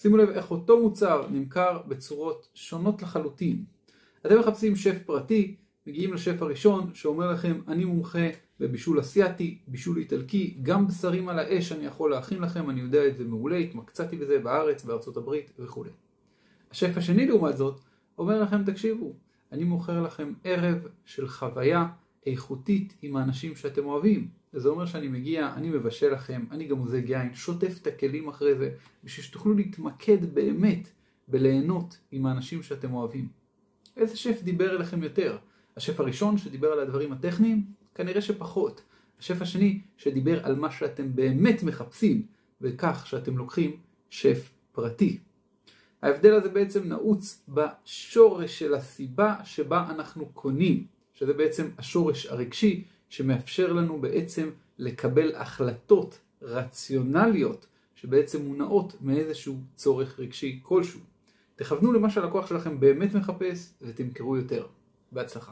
שימו לב איך אותו מוצר נמכר בצורות שונות לחלוטין. אתם מחפשים שף פרטי, מגיעים לשף הראשון שאומר לכם, אני מומחה בבישול אסיאתי, בישול איטלקי, גם בשרים על האש אני יכול להכין לכם, אני יודע את זה מעולה, התמקצעתי בזה בארץ, בארצות הברית וכו'. השף השני לעומת זאת אומר לכם, תקשיבו, אני מוכר לכם ערב של חוויה איכותית עם האנשים שאתם אוהבים. זה אומר שאני מגיע, אני מבשל לכם, אני גם מוזג יין, שוטף את הכלים אחרי זה, בשביל שתוכלו להתמקד באמת בליהנות עם האנשים שאתם אוהבים. איזה שף דיבר אליכם יותר? השף הראשון שדיבר על הדברים הטכניים? כנראה שפחות. השף השני שדיבר על מה שאתם באמת מחפשים, וכך שאתם לוקחים שף פרטי. ההבדל הזה בעצם נעוץ בשורש של הסיבה שבה אנחנו קונים, שזה בעצם השורש הרגשי שמאפשר לנו בעצם לקבל החלטות רציונליות שבעצם מונעות מאיזשהו צורך רגשי כלשהו. תכוונו למה שהלקוח שלכם באמת מחפש ותמכרו יותר. בהצלחה.